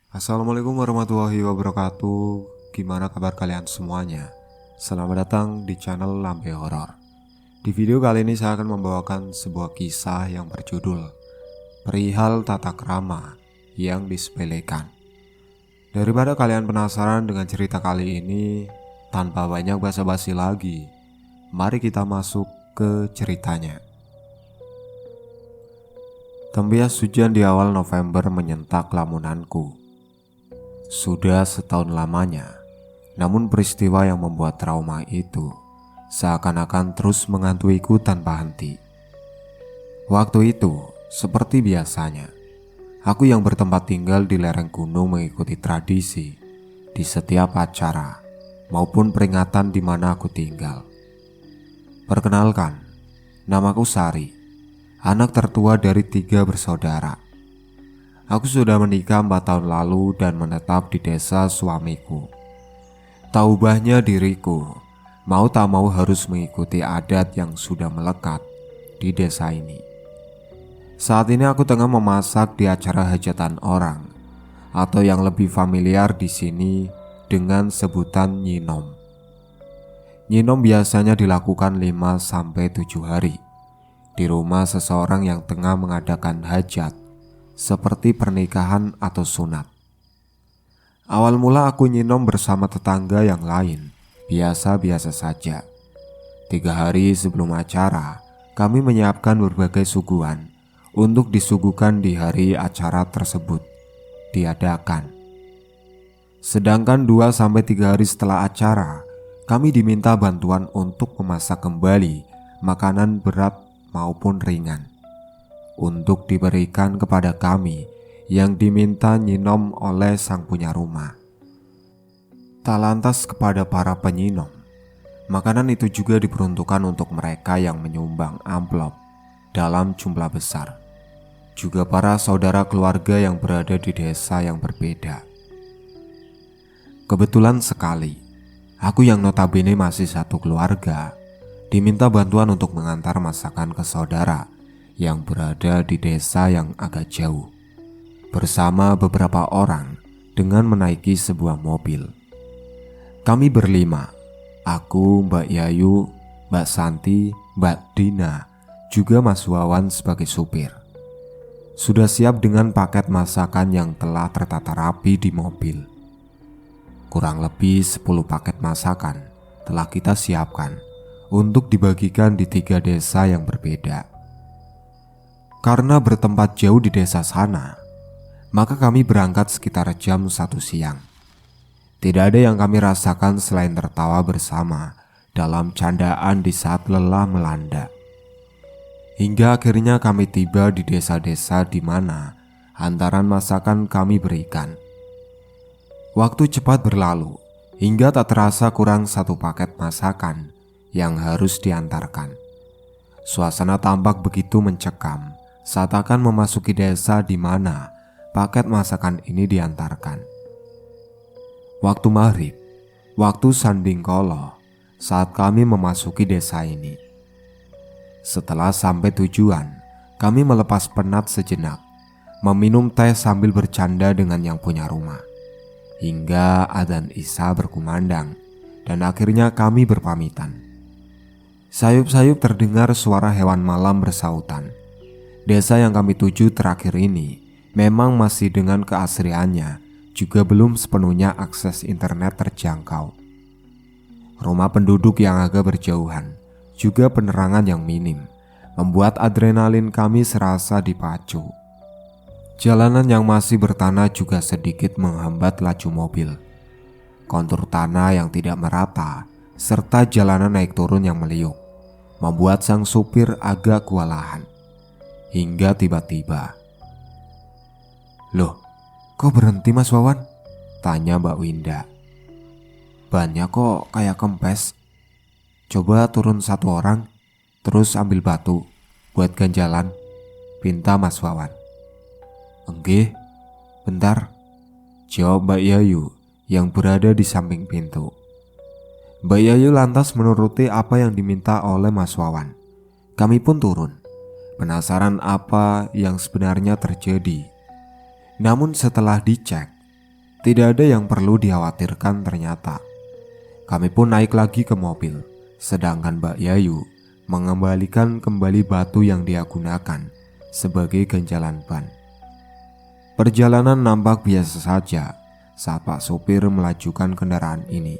Assalamualaikum warahmatullahi wabarakatuh. Gimana kabar kalian semuanya? Selamat datang di channel Lambe Horor. Di video kali ini saya akan membawakan sebuah kisah yang berjudul Perihal Tata Krama yang Disepelekan. Daripada kalian penasaran dengan cerita kali ini, tanpa banyak basa-basi lagi, mari kita masuk ke ceritanya. Tembias hujan di awal November menyentak lamunanku. Sudah setahun lamanya, namun peristiwa yang membuat trauma itu seakan-akan terus menghantuiku tanpa henti. Waktu itu, seperti biasanya, aku yang bertempat tinggal di lereng gunung mengikuti tradisi di setiap acara maupun peringatan di mana aku tinggal. Perkenalkan, namaku Sari, anak tertua dari 3 bersaudara. Aku sudah menikah 4 tahun lalu dan menetap di desa suamiku. Tak ubahnya diriku, mau tak mau harus mengikuti adat yang sudah melekat di desa ini. Saat ini aku tengah memasak di acara hajatan orang, atau yang lebih familiar di sini dengan sebutan nyinom. Nyinom biasanya dilakukan 5-7 hari di rumah seseorang yang tengah mengadakan hajat, seperti pernikahan atau sunat. Awal mula aku nyinom bersama tetangga yang lain, biasa-biasa saja. 3 hari sebelum acara, kami menyiapkan berbagai suguhan untuk disuguhkan di hari acara tersebut diadakan. Sedangkan 2-3 hari setelah acara, kami diminta bantuan untuk memasak kembali makanan berat maupun ringan untuk diberikan kepada kami yang diminta nyinom oleh sang punya rumah. Tak lantas kepada para penyinom, makanan itu juga diperuntukkan untuk mereka yang menyumbang amplop dalam jumlah besar, juga para saudara keluarga yang berada di desa yang berbeda. Kebetulan sekali, aku yang notabene masih satu keluarga, diminta bantuan untuk mengantar masakan ke saudara yang berada di desa yang agak jauh, bersama beberapa orang dengan menaiki sebuah mobil. Kami berlima, aku, Mbak Yayu, Mbak Santi, Mbak Dina, juga Mas Wawan sebagai supir. Sudah siap dengan paket masakan yang telah tertata rapi di mobil. Kurang lebih 10 paket masakan telah kita siapkan untuk dibagikan di 3 desa yang berbeda. Karena bertempat jauh di desa sana, maka kami berangkat sekitar jam 1 siang. Tidak ada yang kami rasakan selain tertawa bersama dalam candaan di saat lelah melanda. Hingga akhirnya kami tiba di desa-desa di mana hantaran masakan kami berikan. Waktu cepat berlalu hingga tak terasa kurang 1 paket masakan yang harus diantarkan. Suasana tampak begitu mencekam saat akan memasuki desa di mana paket masakan ini diantarkan. Waktu maghrib, waktu sanding kolo, saat kami memasuki desa ini. Setelah sampai tujuan, kami melepas penat sejenak, meminum teh sambil bercanda dengan yang punya rumah, hingga adzan Isya berkumandang, dan akhirnya kami berpamitan. Sayup-sayup terdengar suara hewan malam bersautan. Desa yang kami tuju terakhir ini memang masih dengan keasriannya, juga belum sepenuhnya akses internet terjangkau. Rumah penduduk yang agak berjauhan, juga penerangan yang minim, membuat adrenalin kami serasa dipacu. Jalanan yang masih bertanah juga sedikit menghambat laju mobil. Kontur tanah yang tidak merata, serta jalanan naik turun yang meliuk, membuat sang supir agak kewalahan. Hingga tiba-tiba, "Loh, kok berhenti Mas Wawan?" tanya Mbak Winda. "Bannya kok kayak kempes. Coba turun 1 orang, terus ambil batu buat ganjalan," pinta Mas Wawan. "Enggih, bentar," jawab Mbak Yayu yang berada di samping pintu. Mbak Yayu lantas menuruti apa yang diminta oleh Mas Wawan. Kami pun turun, penasaran apa yang sebenarnya terjadi. Namun setelah dicek, Tidak ada yang perlu dikhawatirkan ternyata. Kami pun naik lagi ke mobil, sedangkan Mbak Yayu mengembalikan kembali batu yang dia gunakan sebagai ganjalan ban. Perjalanan nampak biasa saja saat Pak sopir melajukan kendaraan ini.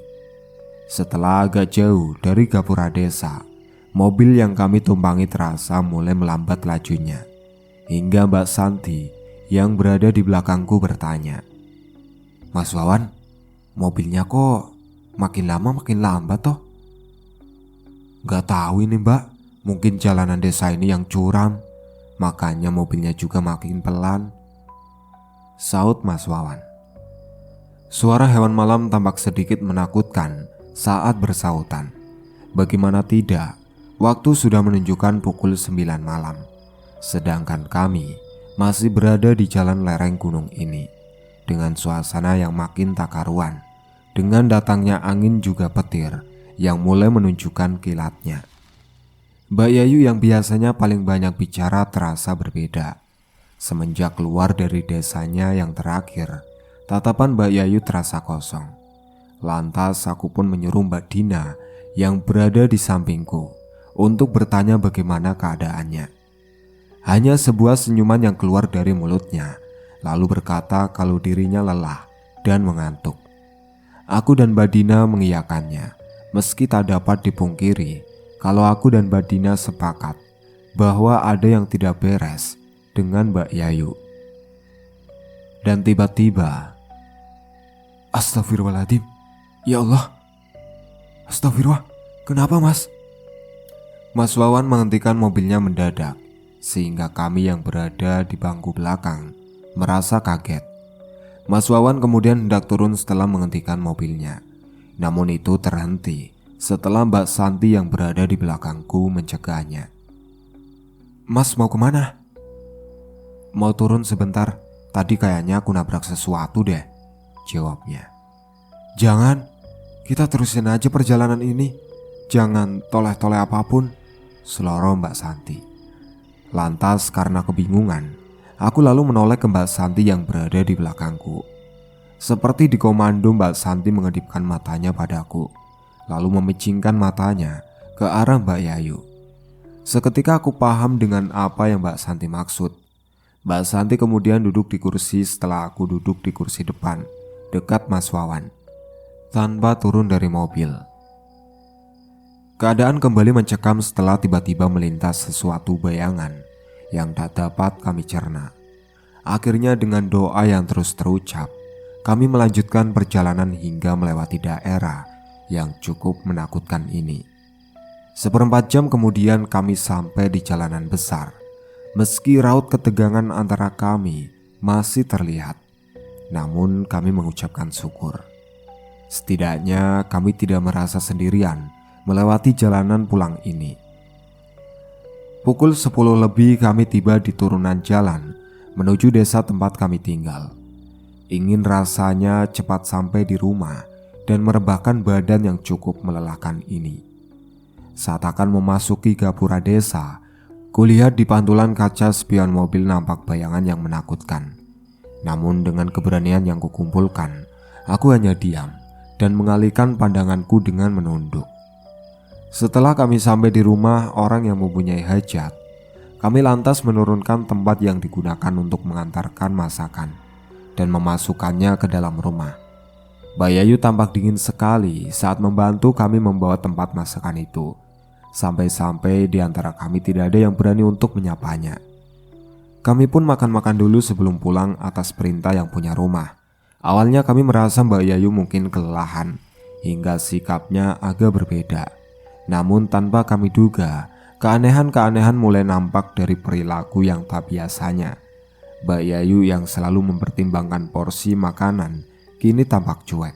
Setelah agak jauh dari gapura desa, mobil yang kami tumpangi terasa mulai melambat lajunya, hingga Mbak Santi yang berada di belakangku bertanya, "Mas Wawan, mobilnya kok makin lama makin lambat toh?" "Gak tahu ini Mbak, mungkin jalanan desa ini yang curam, makanya mobilnya juga makin pelan," saut Mas Wawan. Suara hewan malam tampak sedikit menakutkan saat bersautan. Bagaimana tidak, waktu sudah menunjukkan pukul 9 malam, sedangkan kami masih berada di jalan lereng gunung ini dengan suasana yang makin tak karuan. Dengan datangnya angin juga petir yang mulai menunjukkan kilatnya. Mbak Yayu yang biasanya paling banyak bicara terasa berbeda. Semenjak keluar dari desanya yang terakhir, tatapan Mbak Yayu terasa kosong. Lantas aku pun menyuruh Mbak Dina yang berada di sampingku untuk bertanya bagaimana keadaannya. Hanya sebuah senyuman yang keluar dari mulutnya, lalu berkata kalau dirinya lelah dan mengantuk. Aku dan Mbak Dina mengiyakannya, meski tak dapat dipungkiri kalau aku dan Mbak Dina sepakat bahwa ada yang tidak beres dengan Mbak Yayu. Dan tiba-tiba, "Astagfirullahaladzim, ya Allah, astagfirullah, kenapa Mas?" Mas Wawan menghentikan mobilnya mendadak, sehingga kami yang berada di bangku belakang merasa kaget. Mas Wawan kemudian hendak turun setelah menghentikan mobilnya. Namun itu terhenti setelah Mbak Santi yang berada di belakangku mencegahnya. "Mas mau kemana?" "Mau turun sebentar, tadi kayaknya aku nabrak sesuatu deh," jawabnya. "Jangan, kita terusin aja perjalanan ini. Jangan toleh-toleh apapun," seloroh Mbak Santi. Lantas karena kebingungan, aku lalu menoleh ke Mbak Santi yang berada di belakangku. Seperti dikomando, Mbak Santi mengedipkan matanya padaku, lalu memicingkan matanya ke arah Mbak Yayu. Seketika aku paham dengan apa yang Mbak Santi maksud. Mbak Santi kemudian duduk di kursi setelah aku duduk di kursi depan, dekat Mas Wawan, tanpa turun dari mobil. Keadaan kembali mencekam setelah tiba-tiba melintas sesuatu bayangan yang tak dapat kami cerna. Akhirnya dengan doa yang terus terucap, kami melanjutkan perjalanan hingga melewati daerah yang cukup menakutkan ini. 1/4 jam kemudian kami sampai di jalanan besar. Meski raut ketegangan antara kami masih terlihat, namun kami mengucapkan syukur. Setidaknya kami tidak merasa sendirian melewati jalanan pulang ini. Pukul 10 lebih kami tiba di turunan jalan menuju desa tempat kami tinggal. Ingin rasanya cepat sampai di rumah dan merebahkan badan yang cukup melelahkan ini. Saat akan memasuki gapura desa, kulihat di pantulan kaca spion mobil nampak bayangan yang menakutkan. Namun dengan keberanian yang kukumpulkan, aku hanya diam dan mengalihkan pandanganku dengan menunduk. Setelah kami sampai di rumah orang yang mempunyai hajat, kami lantas menurunkan tempat yang digunakan untuk mengantarkan masakan dan memasukkannya ke dalam rumah. Mbak Yayu tampak dingin sekali saat membantu kami membawa tempat masakan itu. Sampai-sampai di antara kami tidak ada yang berani untuk menyapanya. Kami pun makan-makan dulu sebelum pulang atas perintah yang punya rumah. Awalnya kami merasa Mbak Yayu mungkin kelelahan, hingga sikapnya agak berbeda. Namun tanpa kami duga, keanehan-keanehan mulai nampak dari perilaku yang tak biasanya. Mbak Yayu yang selalu mempertimbangkan porsi makanan kini tampak cuek.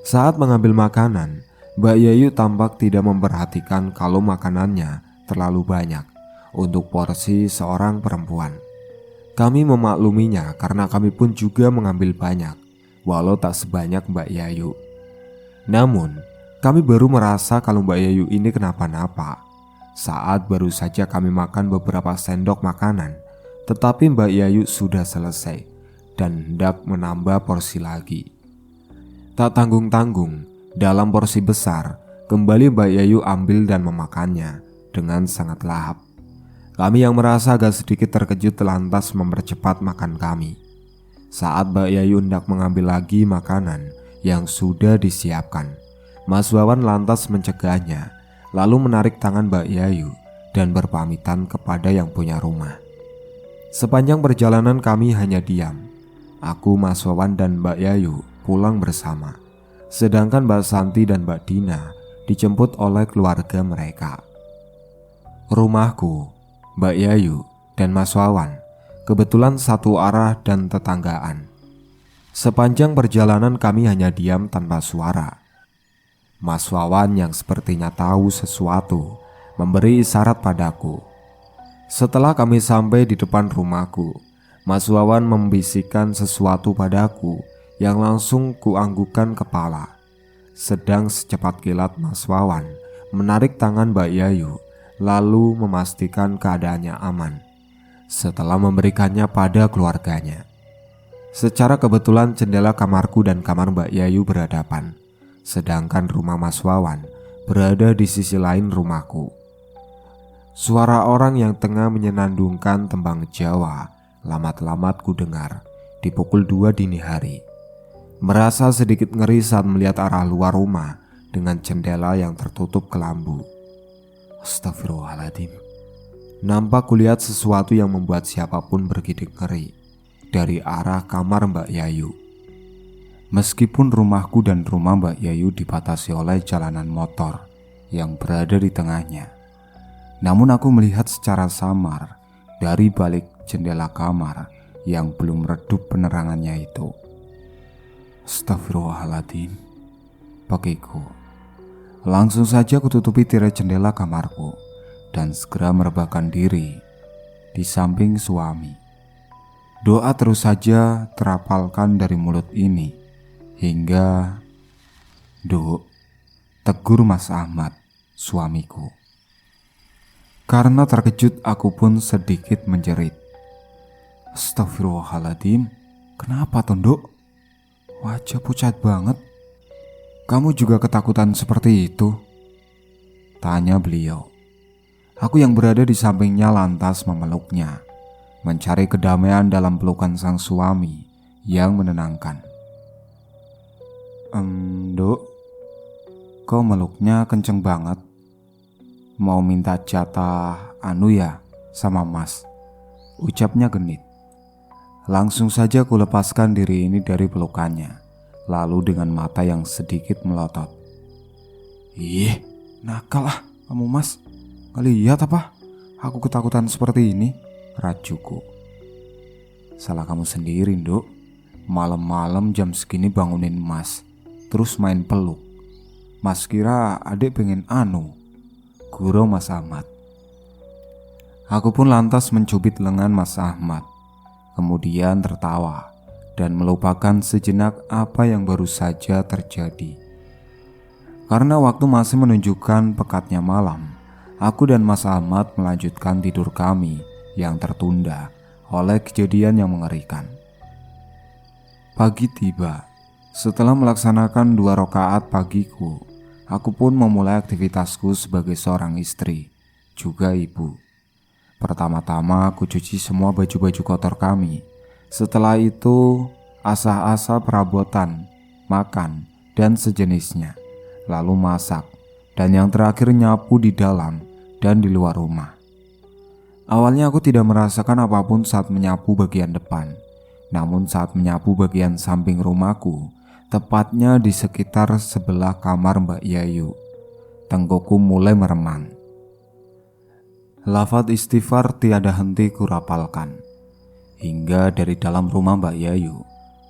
Saat mengambil makanan, Mbak Yayu tampak tidak memperhatikan kalau makanannya terlalu banyak untuk porsi seorang perempuan. Kami memakluminya karena kami pun juga mengambil banyak, walau tak sebanyak Mbak Yayu. Namun, kami baru merasa kalau Mbak Yayu ini kenapa-napa saat baru saja kami makan beberapa sendok makanan, tetapi Mbak Yayu sudah selesai dan hendak menambah porsi lagi. Tak tanggung-tanggung, dalam porsi besar, kembali Mbak Yayu ambil dan memakannya dengan sangat lahap. Kami yang merasa agak sedikit terkejut lantas mempercepat makan kami. Saat Mbak Yayu hendak mengambil lagi makanan yang sudah disiapkan, Mas Wawan lantas mencegahnya, lalu menarik tangan Mbak Yayu dan berpamitan kepada yang punya rumah. Sepanjang perjalanan kami hanya diam. Aku, Mas Wawan dan Mbak Yayu pulang bersama, sedangkan Mbak Santi dan Mbak Dina dijemput oleh keluarga mereka. Rumahku, Mbak Yayu, dan Mas Wawan kebetulan satu arah dan tetanggaan. Sepanjang perjalanan kami hanya diam tanpa suara. Mas Wawan yang sepertinya tahu sesuatu memberi isyarat padaku. Setelah kami sampai di depan rumahku, Mas Wawan membisikkan sesuatu padaku yang langsung kuanggukan kepala. Sedang secepat kilat Mas Wawan menarik tangan Mbak Yayu lalu memastikan keadaannya aman setelah memberikannya pada keluarganya. Secara kebetulan jendela kamarku dan kamar Mbak Yayu berhadapan, sedangkan rumah Mas Wawan berada di sisi lain rumahku. Suara orang yang tengah menyenandungkan tembang Jawa lamat-lamat ku dengar di pukul 2 dini hari. Merasa sedikit ngeri saat melihat arah luar rumah dengan jendela yang tertutup kelambu. Astagfirullahaladzim. Nampak kulihat sesuatu yang membuat siapapun bergidik ngeri dari arah kamar Mbak Yayu. Meskipun rumahku dan rumah Mbak Yayu dibatasi oleh jalanan motor yang berada di tengahnya, namun aku melihat secara samar dari balik jendela kamar yang belum redup penerangannya itu. Astagfirullahaladzim, bagiku. Langsung saja kututupi tirai jendela kamarku dan segera merebahkan diri di samping suami. Doa terus saja terapalkan dari mulut ini hingga "Duk," tegur Mas Ahmad, suamiku. Karena terkejut aku pun sedikit menjerit. Astagfirullahaladzim, kenapa Tunduk? Wajah pucat banget. Kamu juga ketakutan seperti itu? Tanya beliau. Aku yang berada di sampingnya lantas memeluknya, mencari kedamaian dalam pelukan sang suami yang menenangkan. Duk, kau meluknya kenceng banget. Mau minta jatah ya sama Mas, ucapnya genit. Langsung saja ku lepaskan diri ini dari pelukannya, lalu dengan mata yang sedikit melotot. Ih, nakal ah kamu Mas. Gak lihat apa aku ketakutan seperti ini, rajuku. Salah kamu sendiri, Nduk. Malam-malam jam segini bangunin Mas, terus main peluk. Mas kira adik pengen gurau Mas Ahmad. Aku pun lantas mencubit lengan Mas Ahmad, kemudian tertawa dan melupakan sejenak apa yang baru saja terjadi. Karena waktu masih menunjukkan pekatnya malam, aku dan Mas Ahmad melanjutkan tidur kami yang tertunda oleh kejadian yang mengerikan. Pagi tiba. Setelah melaksanakan 2 rakaat pagiku, aku pun memulai aktivitasku sebagai seorang istri, juga ibu. Pertama-tama aku cuci semua baju-baju kotor kami. Setelah itu, asah-asah perabotan, makan, dan sejenisnya. Lalu masak, dan yang terakhir nyapu di dalam dan di luar rumah. Awalnya aku tidak merasakan apapun saat menyapu bagian depan. Namun saat menyapu bagian samping rumahku, tepatnya di sekitar sebelah kamar Mbak Yayu, tengkukku mulai meremang. Lafaz istighfar tiada henti kurapalkan, hingga dari dalam rumah Mbak Yayu,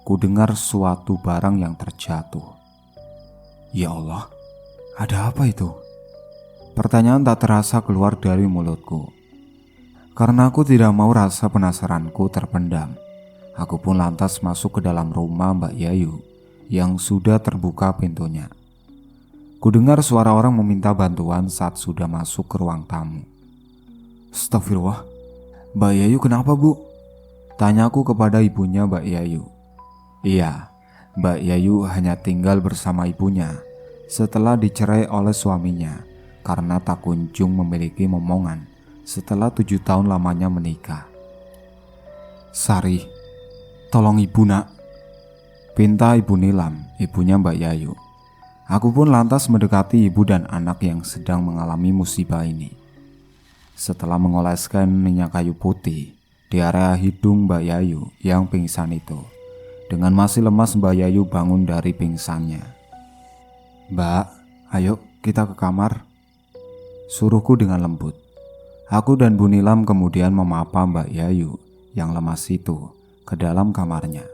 ku dengar suatu barang yang terjatuh. Ya Allah, ada apa itu? Pertanyaan tak terasa keluar dari mulutku. Karena aku tidak mau rasa penasaranku terpendam, aku pun lantas masuk ke dalam rumah Mbak Yayu yang sudah terbuka pintunya. Kudengar suara orang meminta bantuan saat sudah masuk ke ruang tamu. Astagfirullah, Mbak Yayu kenapa Bu? Tanyaku kepada ibunya Mbak Yayu. Iya, Mbak Yayu hanya tinggal bersama ibunya setelah dicerai oleh suaminya karena tak kunjung memiliki momongan setelah 7 tahun lamanya menikah. Sari, tolong ibu nak, pinta Ibu Nilam, ibunya Mbak Yayu. Aku pun lantas mendekati ibu dan anak yang sedang mengalami musibah ini. Setelah mengoleskan minyak kayu putih di area hidung Mbak Yayu yang pingsan itu, dengan masih lemas Mbak Yayu bangun dari pingsannya. Mbak, ayo kita ke kamar, suruhku dengan lembut. Aku dan Bu Nilam kemudian memapa Mbak Yayu yang lemas itu ke dalam kamarnya.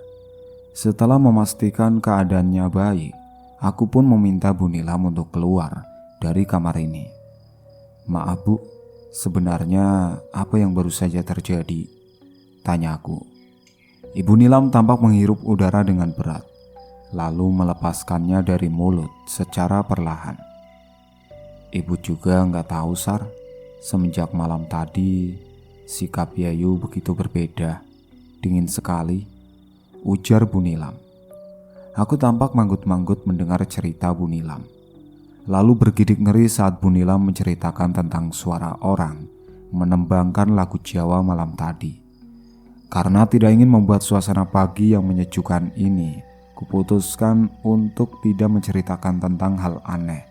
Setelah memastikan keadaannya baik, aku pun meminta Bu Nilam untuk keluar dari kamar ini. Maaf Bu, sebenarnya apa yang baru saja terjadi? Tanyaku. Ibu Nilam tampak menghirup udara dengan berat, lalu melepaskannya dari mulut secara perlahan. Ibu juga nggak tahu Sar, semenjak malam tadi sikap Yayu begitu berbeda, dingin sekali, ujar Bu Nilam. Aku tampak manggut-manggut mendengar cerita Bu Nilam, lalu bergidik ngeri saat Bu Nilam menceritakan tentang suara orang menembangkan lagu Jawa malam tadi. Karena tidak ingin membuat suasana pagi yang menyejukkan ini, kuputuskan untuk tidak menceritakan tentang hal aneh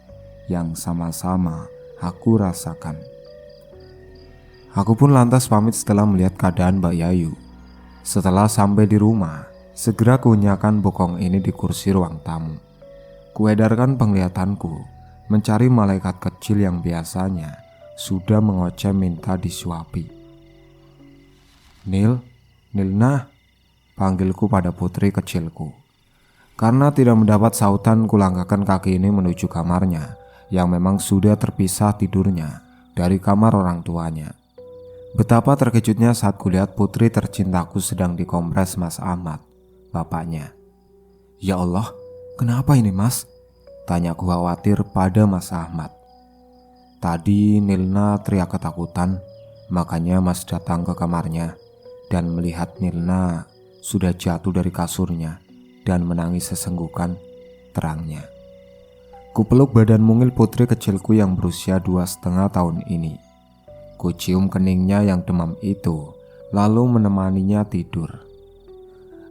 yang sama-sama aku rasakan. Aku pun lantas pamit setelah melihat keadaan Mbak Yayu. Setelah sampai di rumah, segera kunyakan bokong ini di kursi ruang tamu. Kuedarkan penglihatanku mencari malaikat kecil yang biasanya sudah mengoceh minta disuapi. Nilna, panggilku pada putri kecilku. Karena tidak mendapat sautan, kulangkahkan kaki ini menuju kamarnya yang memang sudah terpisah tidurnya dari kamar orang tuanya. Betapa terkejutnya saat kulihat putri tercintaku sedang dikompres Mas Ahmad, bapaknya. Ya Allah, kenapa ini Mas? Tanyaku khawatir pada Mas Ahmad. Tadi Nilna teriak ketakutan, makanya Mas datang ke kamarnya dan melihat Nilna sudah jatuh dari kasurnya dan menangis sesenggukan, terangnya. Kupeluk badan mungil putri kecilku yang berusia 2,5 tahun ini. Kucium keningnya yang demam itu, lalu menemaninya tidur.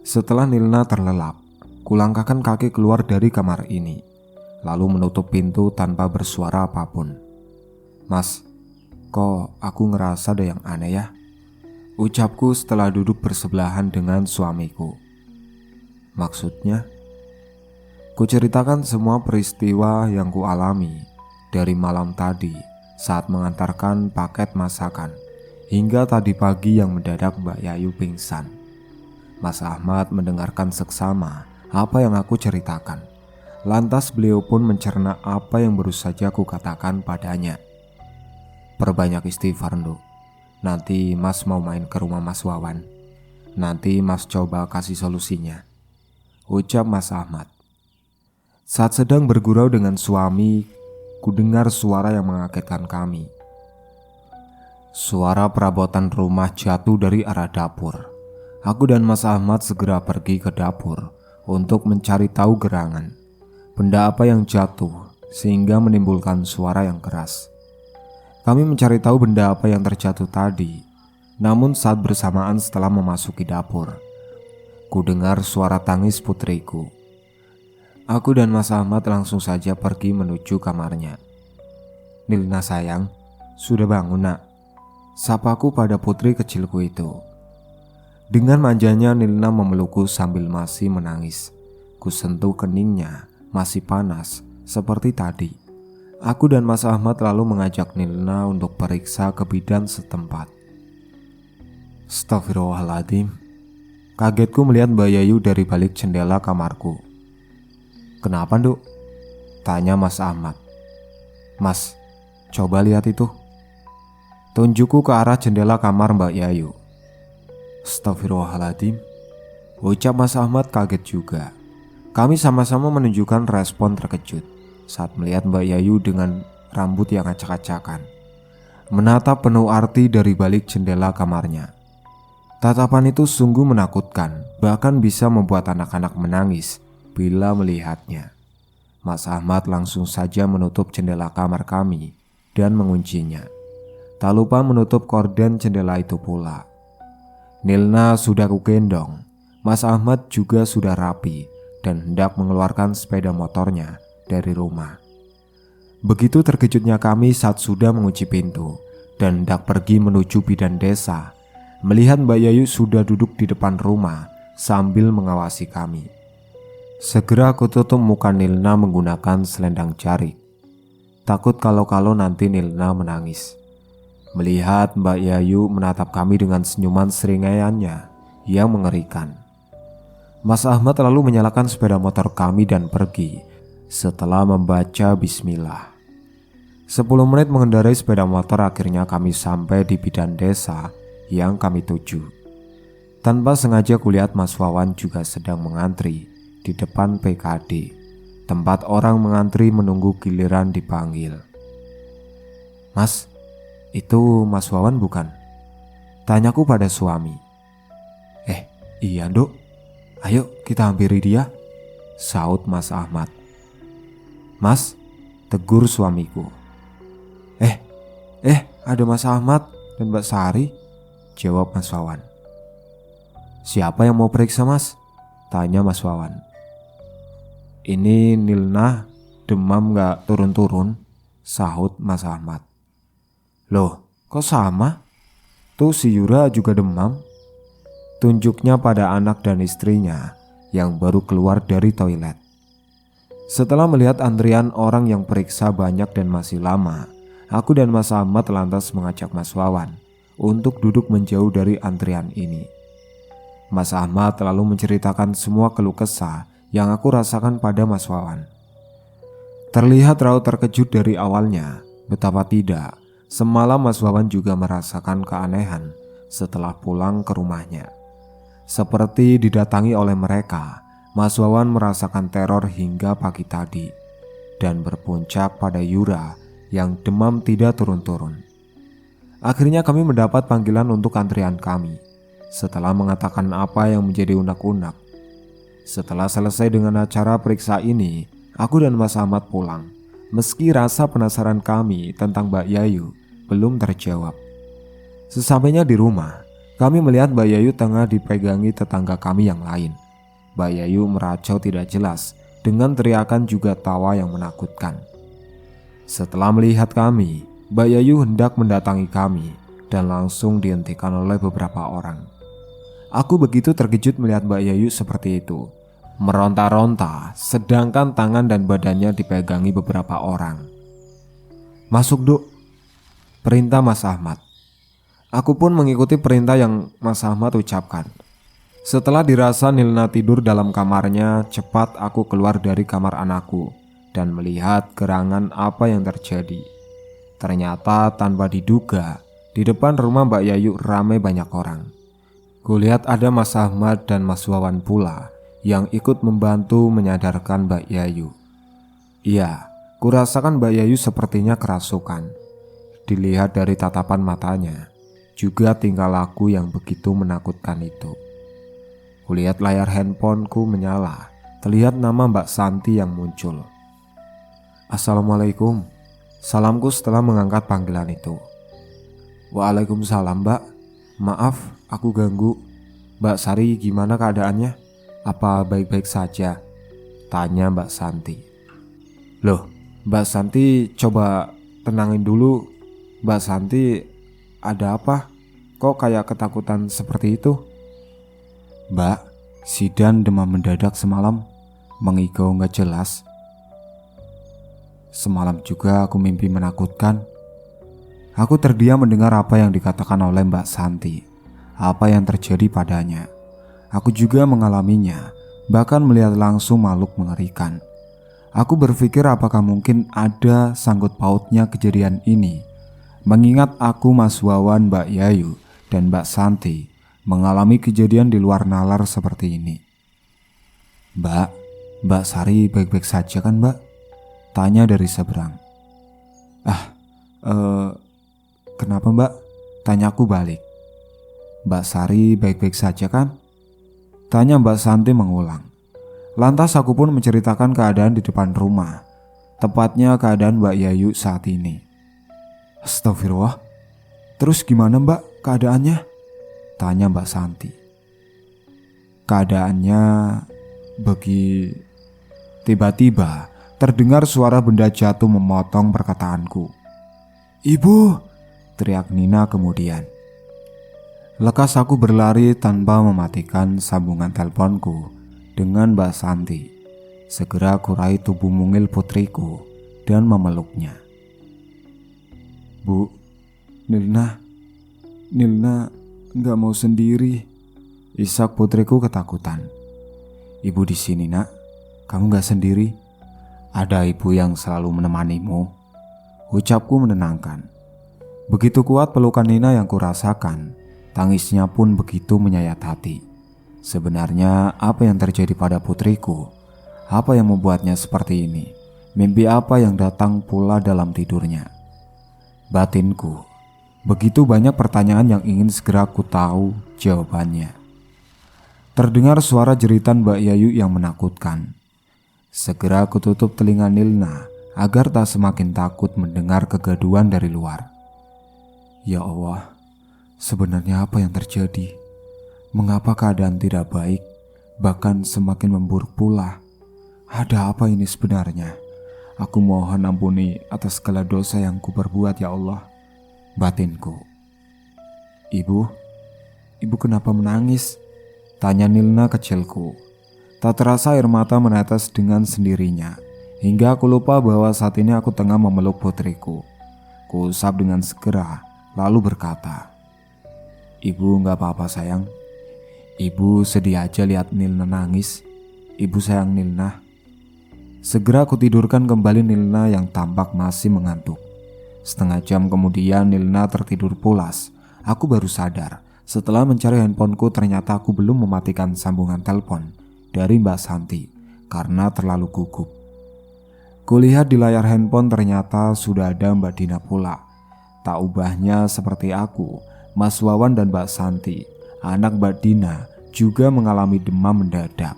Setelah Nilna terlelap, kulangkahkan kaki keluar dari kamar ini, lalu menutup pintu tanpa bersuara apapun. Mas, kok aku ngerasa ada yang aneh ya? Ucapku setelah duduk bersebelahan dengan suamiku. Maksudnya? Kuceritakan semua peristiwa yang kualami dari malam tadi saat mengantarkan paket masakan hingga tadi pagi yang mendadak Mbak Yayu pingsan. Mas Ahmad mendengarkan seksama apa yang aku ceritakan. Lantas beliau pun mencerna apa yang baru saja kukatakan padanya. Perbanyak istighfar Nduk. Nanti Mas mau main ke rumah Mas Wawan. Nanti Mas coba kasih solusinya, ucap Mas Ahmad. Saat sedang bergurau dengan suami, kudengar suara yang mengagetkan kami. Suara perabotan rumah jatuh dari arah dapur. Aku dan Mas Ahmad segera pergi ke dapur untuk mencari tahu gerangan. Benda apa yang jatuh sehingga menimbulkan suara yang keras. Kami mencari tahu benda apa yang terjatuh tadi. Namun saat bersamaan setelah memasuki dapur, kudengar suara tangis putriku. Aku dan Mas Ahmad langsung saja pergi menuju kamarnya. Nilna sayang, sudah bangun nak? Sapaku pada putri kecilku itu. Dengan manjanya Nilna memelukku sambil masih menangis. Kusentuh keningnya, masih panas seperti tadi. Aku dan Mas Ahmad lalu mengajak Nilna untuk periksa ke bidan setempat. Astagfirullahaladzim. Kagetku melihat Mbak Yayu dari balik jendela kamarku. Kenapa Nduk? Tanya Mas Ahmad. Mas, coba lihat itu. Tunjukku ke arah jendela kamar Mbak Yayu. Astagfirullahaladzim, ucap Mas Ahmad kaget juga. Kami sama-sama menunjukkan respon terkejut saat melihat Mbak Yayu dengan rambut yang acak-acakan menatap penuh arti dari balik jendela kamarnya. Tatapan itu sungguh menakutkan, bahkan bisa membuat anak-anak menangis bila melihatnya. Mas Ahmad langsung saja menutup jendela kamar kami dan menguncinya. Tak lupa menutup korden jendela itu pula. Nilna sudah kugendong, Mas Ahmad juga sudah rapi dan hendak mengeluarkan sepeda motornya dari rumah. Begitu terkejutnya kami saat sudah mengunci pintu dan hendak pergi menuju bidan desa, melihat Mbak Yayu sudah duduk di depan rumah sambil mengawasi kami. Segera aku tutup muka Nilna menggunakan selendang jarik. Takut kalau nanti Nilna menangis. Melihat Mbak Yayu menatap kami dengan senyuman seringaiannya yang mengerikan. Mas Ahmad lalu menyalakan sepeda motor kami dan pergi setelah membaca bismillah. 10 menit mengendarai sepeda motor, akhirnya kami sampai di bidan desa yang kami tuju. Tanpa sengaja kulihat Mas Wawan juga sedang mengantri di depan PKD, tempat orang mengantri menunggu giliran dipanggil. "Mas, itu Mas Wawan bukan?" tanyaku pada suami. Iya Dok, ayo kita hampiri dia," saut Mas Ahmad. "Mas," tegur suamiku. Ada Mas Ahmad dan Mbak Sari," jawab Mas Wawan. "Siapa yang mau periksa Mas?" tanya Mas Wawan. "Ini Nilna, demam gak turun-turun," sahut Mas Ahmad. "Loh, kok sama? Tuh si Yura juga demam," tunjuknya pada anak dan istrinya yang baru keluar dari toilet. Setelah melihat antrian orang yang periksa banyak dan masih lama, aku dan Mas Ahmad lantas mengajak Mas Wawan untuk duduk menjauh dari antrian ini. Mas Ahmad lalu menceritakan semua keluh kesah yang aku rasakan pada Mas Wawan. Terlihat raut terkejut dari awalnya. Betapa tidak, semalam Mas Wawan juga merasakan keanehan setelah pulang ke rumahnya. Seperti didatangi oleh mereka, Mas Wawan merasakan teror hingga pagi tadi dan berpuncak pada Yura yang demam tidak turun-turun. Akhirnya kami mendapat panggilan untuk antrian kami. Setelah mengatakan apa yang menjadi unek-unek, setelah selesai dengan acara periksa ini, aku dan Mas Ahmad pulang. Meski rasa penasaran kami tentang Mbak Yayu belum terjawab. Sesampainya di rumah, kami melihat Mbak Yayu tengah dipegangi tetangga kami yang lain. Mbak Yayu meracau tidak jelas dengan teriakan juga tawa yang menakutkan. Setelah melihat kami, Mbak Yayu hendak mendatangi kami dan langsung dihentikan oleh beberapa orang. Aku begitu terkejut melihat Mbak Yayu seperti itu, meronta-ronta, sedangkan tangan dan badannya dipegangi beberapa orang. "Masuk Dok," perintah Mas Ahmad. Aku pun mengikuti perintah yang Mas Ahmad ucapkan. Setelah dirasa Nilna tidur dalam kamarnya, cepat aku keluar dari kamar anakku dan melihat gerangan apa yang terjadi. Ternyata tanpa diduga, di depan rumah Mbak Yayu ramai banyak orang. Kulihat ada Mas Ahmad dan Mas Wawan pula yang ikut membantu menyadarkan Mbak Yayu. Iya, kurasakan Mbak Yayu sepertinya kerasukan. Dilihat dari tatapan matanya, juga tingkah laku yang begitu menakutkan itu. Kulihat layar handphoneku menyala, terlihat nama Mbak Santi yang muncul. "Assalamualaikum," salamku setelah mengangkat panggilan itu. "Waalaikumsalam Mbak, maaf aku ganggu. Mbak Sari gimana keadaannya? Apa baik-baik saja?" tanya Mbak Santi. "Loh, Mbak Santi coba tenangin dulu. Mbak Santi, ada apa? Kok kayak ketakutan seperti itu?" "Mbak, si Dan demam mendadak semalam, mengigau gak jelas. Semalam juga aku mimpi menakutkan." Aku terdiam mendengar apa yang dikatakan oleh Mbak Santi, apa yang terjadi padanya. Aku juga mengalaminya, bahkan melihat langsung makhluk mengerikan. Aku berpikir apakah mungkin ada sangkut pautnya kejadian ini, mengingat aku, Mas Wawan, Mbak Yayu, dan Mbak Santi mengalami kejadian di luar nalar seperti ini. Mbak Sari baik-baik saja kan Mbak?" tanya dari seberang. Kenapa Mbak?" tanyaku balik. Mbak Sari baik-baik saja kan? Tanya Mbak Santi mengulang. Lantas aku pun menceritakan keadaan di depan rumah, tepatnya keadaan Mbak Yayu saat ini. Astagfirullah. Terus gimana Mbak keadaannya? Tanya Mbak Santi. Keadaannya tiba-tiba terdengar suara benda jatuh memotong perkataanku. Ibu, teriak Nina kemudian. Lekas aku berlari tanpa mematikan sambungan teleponku dengan Mbak Santi. Segera aku raih tubuh mungil putriku dan memeluknya. Bu, Nilna nggak mau sendiri. Isak putriku ketakutan. Ibu di sini nak, kamu nggak sendiri. Ada ibu yang selalu menemanimu. Ucapku menenangkan. Begitu kuat pelukan Nina yang kurasakan. Tangisnya pun begitu menyayat hati. Sebenarnya apa yang terjadi pada putriku? Apa yang membuatnya seperti ini? Mimpi apa yang datang pula dalam tidurnya? Batinku, begitu banyak pertanyaan yang ingin segera ku tahu jawabannya. Terdengar suara jeritan Mbak Yayu yang menakutkan. Segera ku tutup telinga Nilna agar tak semakin takut mendengar kegaduhan dari luar. Ya Allah, sebenarnya apa yang terjadi? Mengapa keadaan tidak baik, bahkan semakin memburuk pula? Ada apa ini sebenarnya? Aku mohon ampuni atas segala dosa yang kuperbuat ya Allah. Batinku. Ibu kenapa menangis? Tanya Nilna kecilku. Tak terasa air mata menetes dengan sendirinya, hingga aku lupa bahwa saat ini aku tengah memeluk putriku. Kuusap dengan segera, lalu berkata, Ibu gak apa-apa sayang. Ibu sedih aja lihat Nilna nangis. Ibu sayang Nilna. Segera aku tidurkan kembali Nilna yang tampak masih mengantuk. Setengah jam kemudian Nilna tertidur pulas. Aku baru sadar setelah mencari handphoneku, ternyata aku belum mematikan sambungan telepon dari Mbak Santi karena terlalu gugup. Kulihat di layar handphone ternyata sudah ada Mbak Dina pula. Tak ubahnya seperti aku, Mas Wawan dan Mbak Santi, anak Mbak Dina, juga mengalami demam mendadak.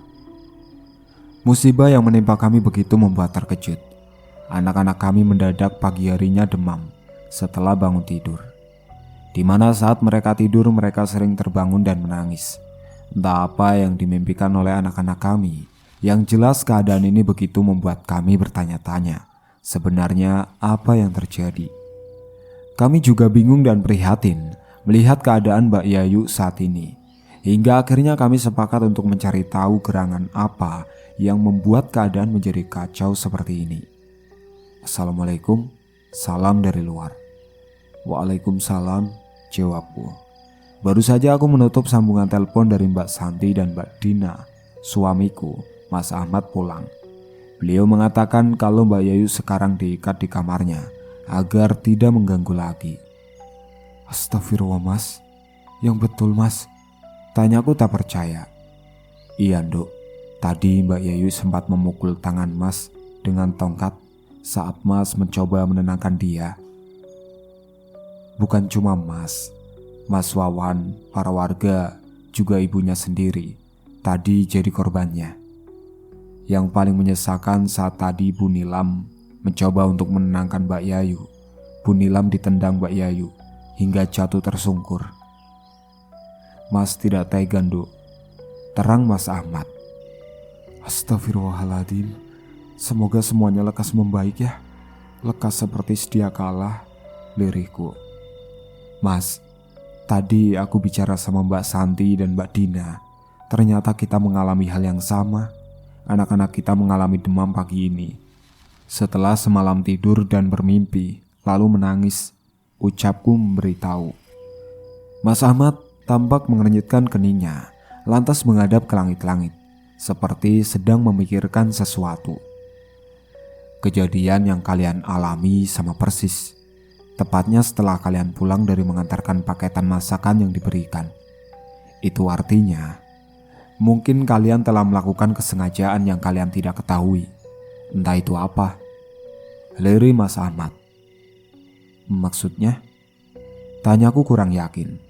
Musibah yang menimpa kami begitu membuat terkejut. Anak-anak kami mendadak pagi harinya demam setelah bangun tidur. Di mana saat mereka tidur mereka sering terbangun dan menangis. Entah apa yang dimimpikan oleh anak-anak kami. Yang jelas keadaan ini begitu membuat kami bertanya-tanya, sebenarnya apa yang terjadi? Kami juga bingung dan prihatin melihat keadaan Mbak Yayu saat ini. Hingga akhirnya kami sepakat untuk mencari tahu gerangan apa yang membuat keadaan menjadi kacau seperti ini. Assalamualaikum, salam dari luar. Waalaikumsalam, jawabku. Baru saja aku menutup sambungan telepon dari Mbak Santi dan Mbak Dina. Suamiku, Mas Ahmad, pulang. Beliau mengatakan kalau Mbak Yayu sekarang diikat di kamarnya agar tidak mengganggu lagi. Astagfirullah mas, yang betul mas? Tanyaku tak percaya. Iya Nduk, tadi Mbak Yayu sempat memukul tangan mas dengan tongkat saat mas mencoba menenangkan dia. Bukan cuma mas Wawan, para warga, juga ibunya sendiri tadi jadi korbannya. Yang paling menyesakan saat tadi Bu Nilam mencoba untuk menenangkan Mbak Yayu. Bu Nilam ditendang Mbak Yayu hingga jatuh tersungkur. Mas tidak tega Nduk, terang Mas Ahmad. Astagfirullahaladzim, semoga semuanya lekas membaik ya. Lekas seperti sedia kala, lirihku. Mas, tadi aku bicara sama Mbak Santi dan Mbak Dina. Ternyata kita mengalami hal yang sama. Anak-anak kita mengalami demam pagi ini. Setelah semalam tidur dan bermimpi, lalu menangis, ucapku memberitahu. Mas Ahmad tampak mengernyitkan keningnya, lantas menghadap ke langit-langit, seperti sedang memikirkan sesuatu. Kejadian yang kalian alami sama persis. Tepatnya setelah kalian pulang dari mengantarkan paketan masakan yang diberikan. Itu artinya, mungkin kalian telah melakukan kesengajaan yang kalian tidak ketahui. Entah itu apa. Lirih Mas Ahmad. Maksudnya? Tanyaku kurang yakin.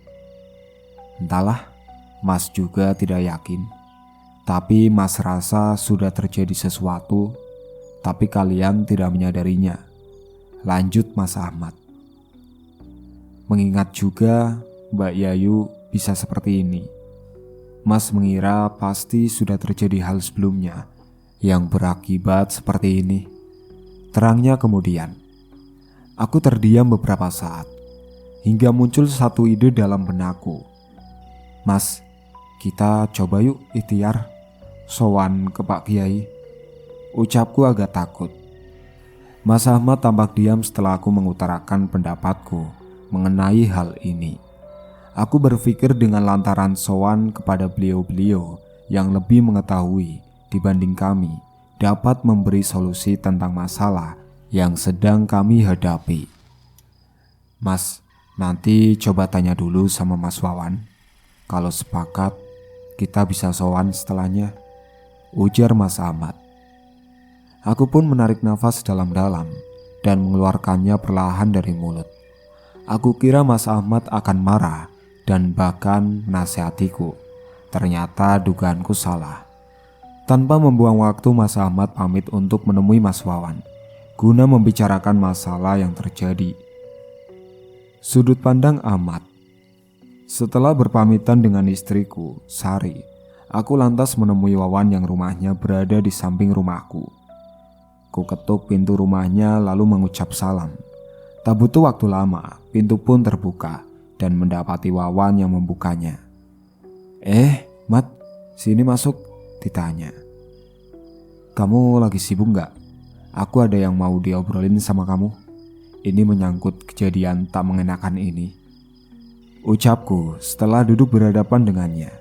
Entahlah, Mas juga tidak yakin. Tapi Mas rasa sudah terjadi sesuatu, tapi kalian tidak menyadarinya. Lanjut Mas Ahmad. Mengingat juga Mbak Yayu bisa seperti ini. Mas mengira pasti sudah terjadi hal sebelumnya yang berakibat seperti ini. Terangnya kemudian, aku terdiam beberapa saat, hingga muncul satu ide dalam benakku. Mas, kita coba yuk ikhtiar sowan ke Pak Kiai. Ucapku agak takut. Mas Ahmad tampak diam setelah aku mengutarakan pendapatku mengenai hal ini. Aku berpikir dengan lantaran sowan kepada beliau-beliau yang lebih mengetahui dibanding kami dapat memberi solusi tentang masalah yang sedang kami hadapi. Mas, nanti coba tanya dulu sama Mas Wawan. Kalau sepakat, kita bisa sowan setelahnya, ujar Mas Ahmad. Aku pun menarik nafas dalam-dalam dan mengeluarkannya perlahan dari mulut. Aku kira Mas Ahmad akan marah dan bahkan menasihatiku. Ternyata dugaanku salah. Tanpa membuang waktu, Mas Ahmad pamit untuk menemui Mas Wawan guna membicarakan masalah yang terjadi. Sudut pandang Ahmad. Setelah berpamitan dengan istriku, Sari, aku lantas menemui Wawan yang rumahnya berada di samping rumahku. Ku ketuk pintu rumahnya lalu mengucap salam. Tak butuh waktu lama, pintu pun terbuka dan mendapati Wawan yang membukanya. Mat, sini masuk, ditanya. Kamu lagi sibuk gak? Aku ada yang mau diobrolin sama kamu. Ini menyangkut kejadian tak mengenakan ini, ucapku setelah duduk berhadapan dengannya.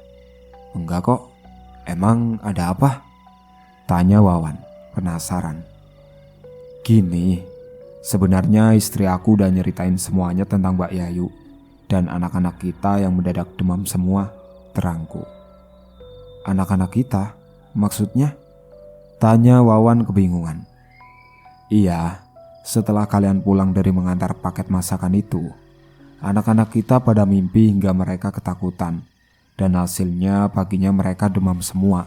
Enggak kok, emang ada apa? Tanya Wawan, penasaran. Gini, sebenarnya istri aku udah nyeritain semuanya tentang Mbak Yayu dan anak-anak kita yang mendadak demam semua, terangku. Anak-anak kita? Maksudnya? Tanya Wawan kebingungan. Iya, setelah kalian pulang dari mengantar paket masakan itu, anak-anak kita pada mimpi hingga mereka ketakutan, dan hasilnya paginya mereka demam semua.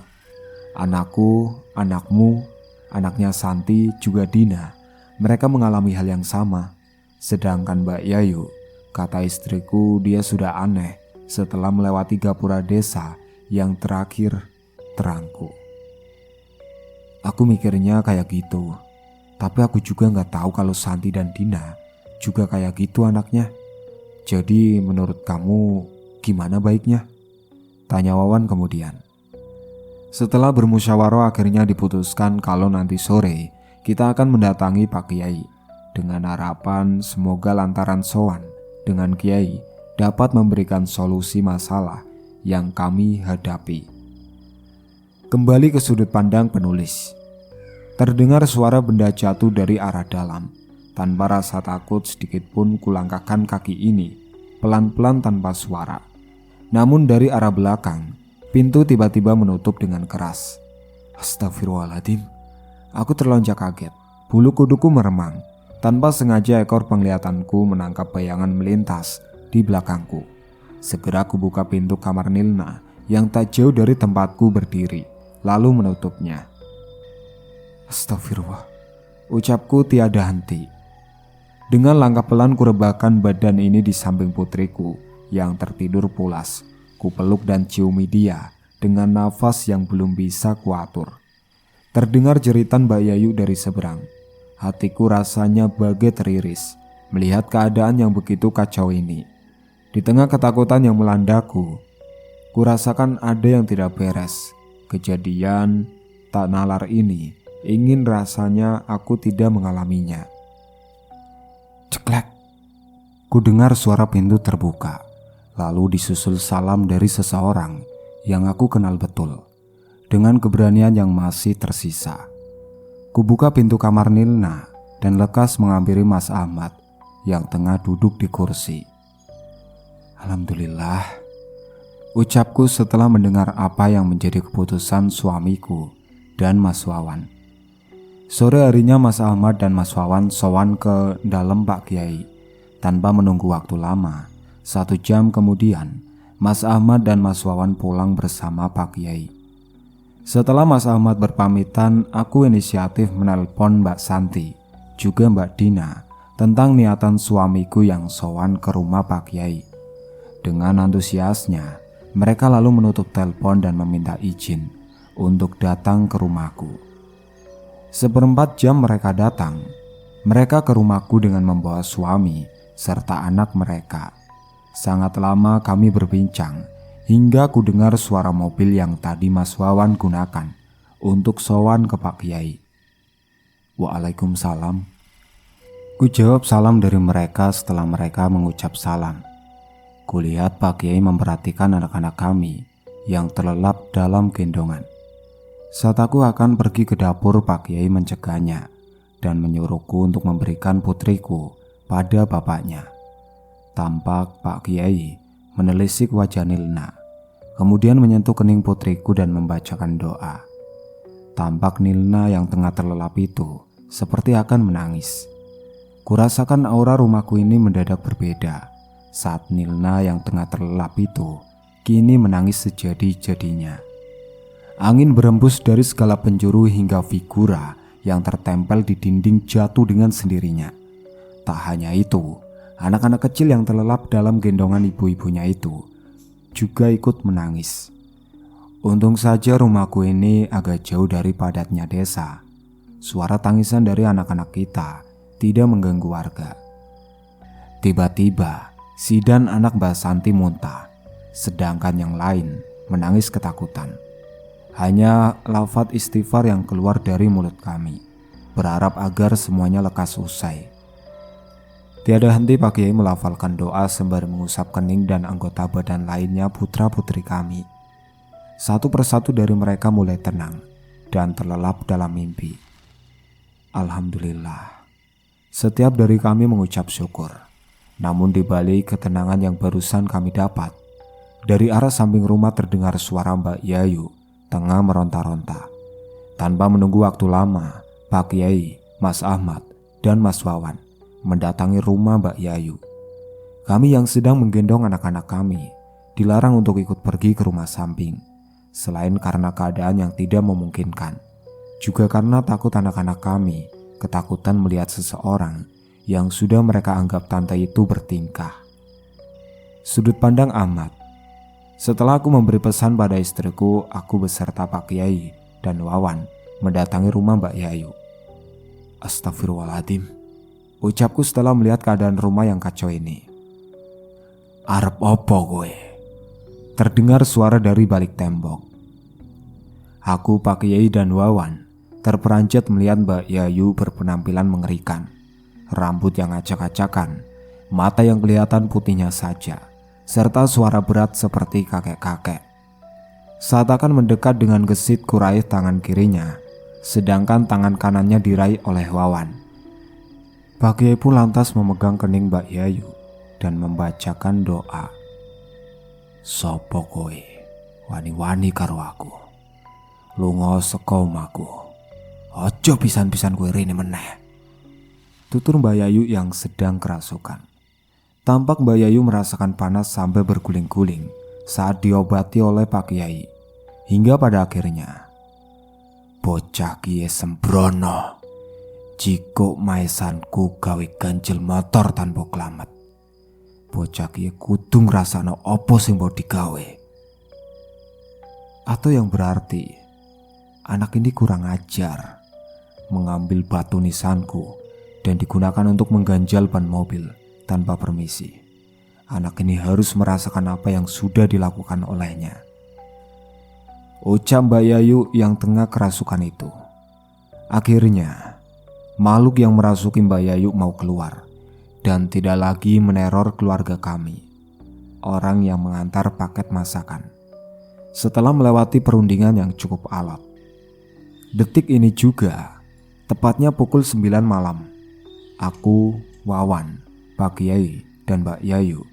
Anakku, anakmu, anaknya Santi, juga Dina, mereka mengalami hal yang sama. Sedangkan Mbak Yayu, kata istriku, dia sudah aneh setelah melewati gapura desa yang terakhir, terangku. Aku mikirnya kayak gitu, tapi aku juga gak tahu kalau Santi dan Dina juga kayak gitu anaknya. Jadi menurut kamu gimana baiknya? Tanya Wawan kemudian. Setelah bermusyawarah akhirnya diputuskan kalau nanti sore kita akan mendatangi Pak Kiai dengan harapan semoga lantaran sowan dengan Kiai dapat memberikan solusi masalah yang kami hadapi. Kembali ke sudut pandang penulis. Terdengar suara benda jatuh dari arah dalam. Tanpa rasa takut sedikit pun kulangkahkan kaki ini pelan-pelan tanpa suara. Namun dari arah belakang, pintu tiba-tiba menutup dengan keras. Astagfirullahaladzim. Aku terlonjak kaget. Bulu kuduku meremang. Tanpa sengaja ekor penglihatanku menangkap bayangan melintas di belakangku. Segera aku buka pintu kamar Nilna yang tak jauh dari tempatku berdiri, lalu menutupnya. Astagfirullah, ucapku tiada henti. Dengan langkah pelan kurebahkan badan ini di samping putriku yang tertidur pulas. Kupeluk dan ciumi dia dengan nafas yang belum bisa kuatur. Terdengar jeritan Mbak Yayu dari seberang. Hatiku rasanya bagai teriris melihat keadaan yang begitu kacau ini. Di tengah ketakutan yang melandaku, kurasakan ada yang tidak beres. Kejadian tak nalar ini ingin rasanya aku tidak mengalaminya. Ceklek. Ku dengar suara pintu terbuka, lalu disusul salam dari seseorang yang aku kenal betul. Dengan keberanian yang masih tersisa, ku buka pintu kamar Nilna dan lekas menghampiri Mas Ahmad yang tengah duduk di kursi. Alhamdulillah, ucapku setelah mendengar apa yang menjadi keputusan suamiku dan Mas Wawan. Sore harinya Mas Ahmad dan Mas Wawan sowan ke dalam Pak Kiai. Tanpa menunggu waktu lama, 1 jam kemudian Mas Ahmad dan Mas Wawan pulang bersama Pak Kiai. Setelah Mas Ahmad berpamitan, aku inisiatif menelpon Mbak Santi, juga Mbak Dina, tentang niatan suamiku yang sowan ke rumah Pak Kiai. Dengan antusiasnya, mereka lalu menutup telepon dan meminta izin untuk datang ke rumahku. Seperempat jam mereka datang. Mereka ke rumahku dengan membawa suami serta anak mereka. Sangat lama kami berbincang hingga ku dengar suara mobil yang tadi Mas Wawan gunakan untuk sowan ke Pak Kiai. Waalaikumsalam. Ku jawab salam dari mereka setelah mereka mengucap salam. Kulihat Pak Kiai memperhatikan anak-anak kami yang terlelap dalam gendongan. Saat aku akan pergi ke dapur, Pak Kiai mencegahnya dan menyuruhku untuk memberikan putriku pada bapaknya. Tampak Pak Kiai menelisik wajah Nilna, kemudian menyentuh kening putriku dan membacakan doa. Tampak Nilna yang tengah terlelap itu seperti akan menangis. Kurasakan aura rumahku ini mendadak berbeda saat Nilna yang tengah terlelap itu kini menangis sejadi-jadinya. Angin berembus dari segala penjuru hingga figura yang tertempel di dinding jatuh dengan sendirinya. Tak hanya itu, anak-anak kecil yang terlelap dalam gendongan ibu-ibunya itu juga ikut menangis. Untung saja rumahku ini agak jauh dari padatnya desa. Suara tangisan dari anak-anak kita tidak mengganggu warga. Tiba-tiba, si Dan anak Mbak Santi muntah, sedangkan yang lain menangis ketakutan. Hanya lafaz istighfar yang keluar dari mulut kami, berharap agar semuanya lekas usai. Tiada henti Pak Kiai melafalkan doa sembari mengusap kening dan anggota badan lainnya putra-putri kami. Satu persatu dari mereka mulai tenang dan terlelap dalam mimpi. Alhamdulillah. Setiap dari kami mengucap syukur. Namun di balik ketenangan yang barusan kami dapat, dari arah samping rumah terdengar suara Mbak Yayu tengah meronta-ronta. Tanpa menunggu waktu lama, Pak Kiai, Mas Ahmad, dan Mas Wawan mendatangi rumah Mbak Yayu. Kami yang sedang menggendong anak-anak kami dilarang untuk ikut pergi ke rumah samping, selain karena keadaan yang tidak memungkinkan, juga karena takut anak-anak kami ketakutan melihat seseorang yang sudah mereka anggap tante itu bertingkah. Sudut pandang Ahmad. Setelah aku memberi pesan pada istriku, aku beserta Pak Kiai dan Wawan mendatangi rumah Mbak Yayu. Astagfirullahaladzim, ucapku setelah melihat keadaan rumah yang kacau ini. Arep opo kowe? Terdengar suara dari balik tembok. Aku, Pak Kiai dan Wawan terperanjat melihat Mbak Yayu berpenampilan mengerikan. Rambut yang acak-acakan, mata yang kelihatan putihnya saja, serta suara berat seperti kakek-kakek. Saat akan mendekat dengan gesit kuraih tangan kirinya, sedangkan tangan kanannya diraih oleh Wawan. Pak Kiai pun lantas memegang kening Mbak Yayu dan membacakan doa. Sopo kowe wani-wani karo aku, lunga saka omahku, ojo pisan-pisan kowe rene meneh, tutur Mbak Yayu yang sedang kerasukan. Tampak Mbak Yayu merasakan panas sampai berguling-guling saat diobati oleh Pak Kiai. Hingga pada akhirnya, bocah kiye sembrono, jiko maesanku gawe ganjel motor tanpa klamet. Bocah kiye kudu ngrasakno opo sing mbok digawe. Atau yang berarti, anak ini kurang ajar, mengambil batu nisanku dan digunakan untuk mengganjal ban mobil tanpa permisi. Anak ini harus merasakan apa yang sudah dilakukan olehnya. Ucap Mbak Yayu yang tengah kerasukan itu. Akhirnya, makhluk yang merasuki Mbak Yayu mau keluar dan tidak lagi meneror keluarga kami, orang yang mengantar paket masakan. Setelah melewati perundingan yang cukup alot. Detik ini juga, tepatnya pukul 9 malam, aku, Wawan, Pak Kiai, dan Mbak Yayu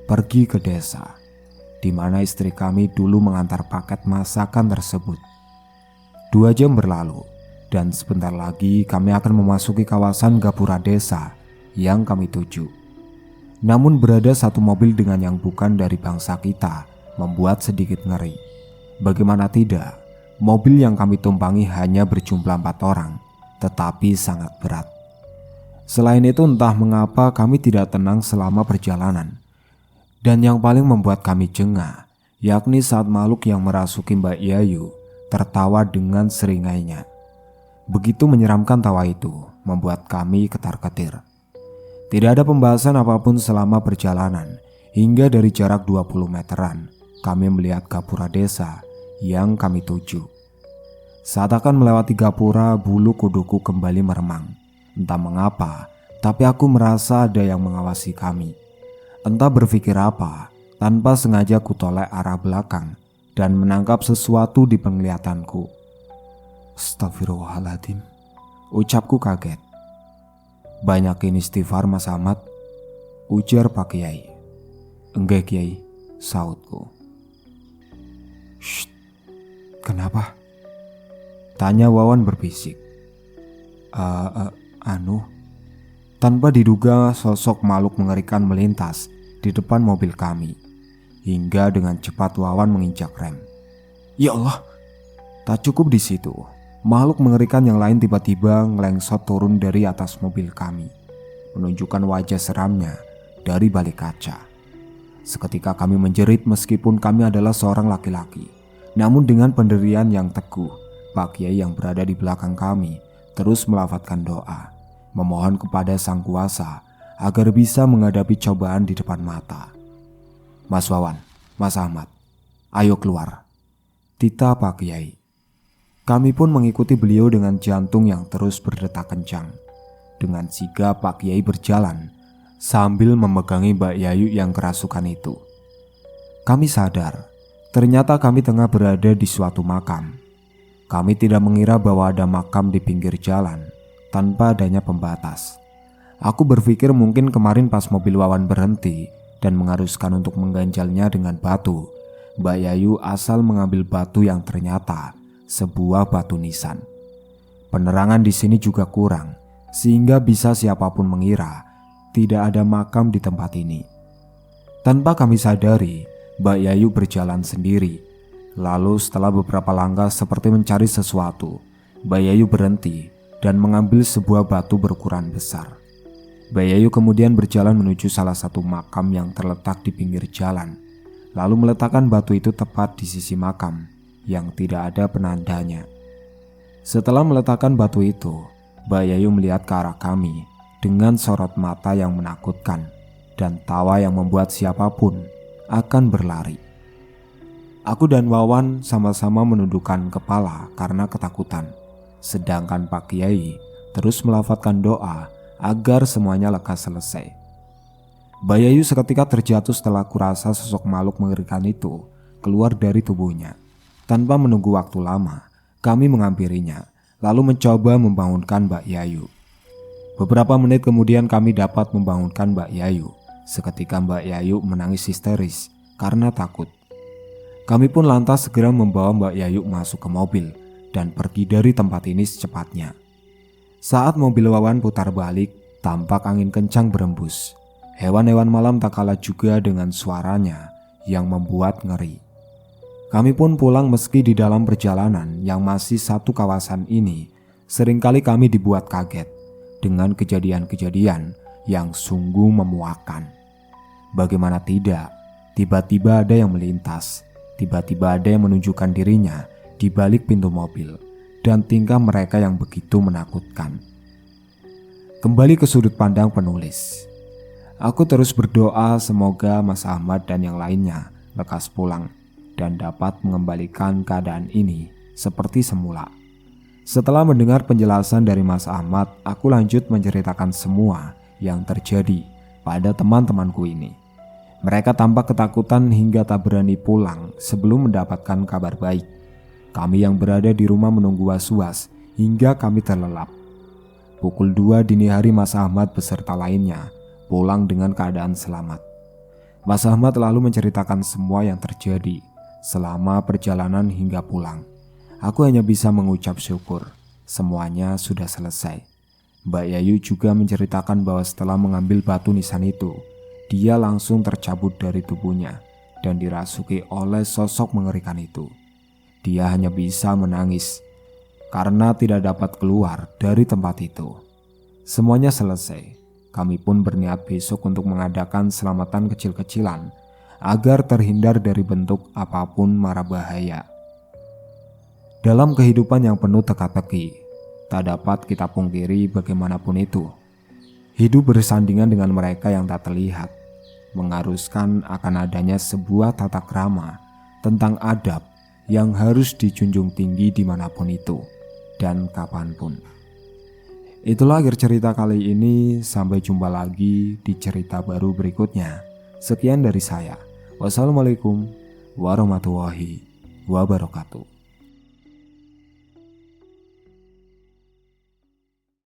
pergi ke desa, di mana istri kami dulu mengantar paket masakan tersebut. 2 jam berlalu, dan sebentar lagi kami akan memasuki kawasan gapura desa yang kami tuju. Namun berada satu mobil dengan yang bukan dari bangsa kita membuat sedikit ngeri. Bagaimana tidak, mobil yang kami tumpangi hanya berjumlah 4 orang, tetapi sangat berat. Selain itu entah mengapa kami tidak tenang selama perjalanan. Dan yang paling membuat kami jengah, yakni saat makhluk yang merasuki Mbak Yayu tertawa dengan seringainya. Begitu menyeramkan tawa itu, membuat kami ketar-ketir. Tidak ada pembahasan apapun selama perjalanan, hingga dari jarak 20 meteran, kami melihat gapura desa yang kami tuju. Saat akan melewati gapura, bulu kuduku kembali meremang. Entah mengapa, tapi aku merasa ada yang mengawasi kami. Entah berpikir apa, tanpa sengaja kutoleh arah belakang dan menangkap sesuatu di penglihatanku. Astagfirullahaladzim, ucapku kaget. Banyakin istighfar Mas Ahmad, ujar Pak Kiai. Enggak Kiai, sautku. Shh, kenapa? Tanya Wawan berbisik. Tanpa diduga sosok makhluk mengerikan melintas di depan mobil kami. Hingga dengan cepat Wawan menginjak rem. Ya Allah, tak cukup di situ. Makhluk mengerikan yang lain tiba-tiba ngelengsot turun dari atas mobil kami, menunjukkan wajah seramnya dari balik kaca. Seketika kami menjerit meskipun kami adalah seorang laki-laki. Namun dengan pendirian yang teguh, Pak Kiai yang berada di belakang kami terus melafadzkan doa, memohon kepada Sang Kuasa agar bisa menghadapi cobaan di depan mata. Mas Wawan, Mas Ahmad, ayo keluar, titah Pak Kiai. Kami pun mengikuti beliau dengan jantung yang terus berdetak kencang. Dengan sigap Pak Kiai berjalan sambil memegangi Mbak Yayu yang kerasukan itu. Kami sadar, ternyata kami tengah berada di suatu makam. Kami tidak mengira bahwa ada makam di pinggir jalan tanpa adanya pembatas. Aku berpikir mungkin kemarin pas mobil Wawan berhenti dan mengharuskan untuk mengganjalnya dengan batu, Mbak Yayu asal mengambil batu yang ternyata sebuah batu nisan. Penerangan di sini juga kurang, sehingga bisa siapapun mengira tidak ada makam di tempat ini. Tanpa kami sadari, Mbak Yayu berjalan sendiri. Lalu setelah beberapa langkah seperti mencari sesuatu, Mbak Yayu berhenti dan mengambil sebuah batu berukuran besar. Mbak Yayu kemudian berjalan menuju salah satu makam yang terletak di pinggir jalan, lalu meletakkan batu itu tepat di sisi makam yang tidak ada penandanya. Setelah meletakkan batu itu, Mbak Yayu melihat ke arah kami dengan sorot mata yang menakutkan dan tawa yang membuat siapapun akan berlari. Aku dan Wawan sama-sama menundukkan kepala karena ketakutan, sedangkan Pak Kiai terus melafadzkan doa agar semuanya lekas selesai. Mbak Yayu seketika terjatuh setelah kurasa sosok makhluk mengerikan itu keluar dari tubuhnya. Tanpa menunggu waktu lama, kami menghampirinya, lalu mencoba membangunkan Mbak Yayu. Beberapa menit kemudian kami dapat membangunkan Mbak Yayu. Seketika Mbak Yayu menangis histeris karena takut. Kami pun lantas segera membawa Mbak Yayu masuk ke mobil dan pergi dari tempat ini secepatnya. Saat mobil Wawan putar balik, tampak angin kencang berembus. Hewan-hewan malam tak kalah juga dengan suaranya yang membuat ngeri. Kami pun pulang meski di dalam perjalanan yang masih satu kawasan ini, seringkali kami dibuat kaget dengan kejadian-kejadian yang sungguh memuakkan. Bagaimana tidak, tiba-tiba ada yang melintas, tiba-tiba ada yang menunjukkan dirinya di balik pintu mobil, dan tingkah mereka yang begitu menakutkan. Kembali ke sudut pandang penulis. Aku terus berdoa semoga Mas Ahmad dan yang lainnya lekas pulang dan dapat mengembalikan keadaan ini seperti semula. Setelah mendengar penjelasan dari Mas Ahmad, aku lanjut menceritakan semua yang terjadi pada teman-temanku ini. Mereka tampak ketakutan hingga tak berani pulang sebelum mendapatkan kabar baik. Kami yang berada di rumah menunggu was-was hingga kami terlelap. Pukul 2 dini hari Mas Ahmad beserta lainnya pulang dengan keadaan selamat. Mas Ahmad lalu menceritakan semua yang terjadi selama perjalanan hingga pulang. Aku hanya bisa mengucap syukur semuanya sudah selesai. Mbak Yayu juga menceritakan bahwa setelah mengambil batu nisan itu, dia langsung tercabut dari tubuhnya dan dirasuki oleh sosok mengerikan itu. Dia hanya bisa menangis karena tidak dapat keluar dari tempat itu. Semuanya selesai. Kami pun berniat besok untuk mengadakan selamatan kecil-kecilan agar terhindar dari bentuk apapun mara bahaya. Dalam kehidupan yang penuh teka-teki, tak dapat kita pungkiri bagaimanapun itu. Hidup bersandingan dengan mereka yang tak terlihat, mengharuskan akan adanya sebuah tata krama tentang adab yang harus dijunjung tinggi dimanapun itu dan kapanpun. Itulah akhir cerita kali ini. Sampai jumpa lagi di cerita baru berikutnya. Sekian dari saya. Wassalamualaikum warahmatullahi wabarakatuh.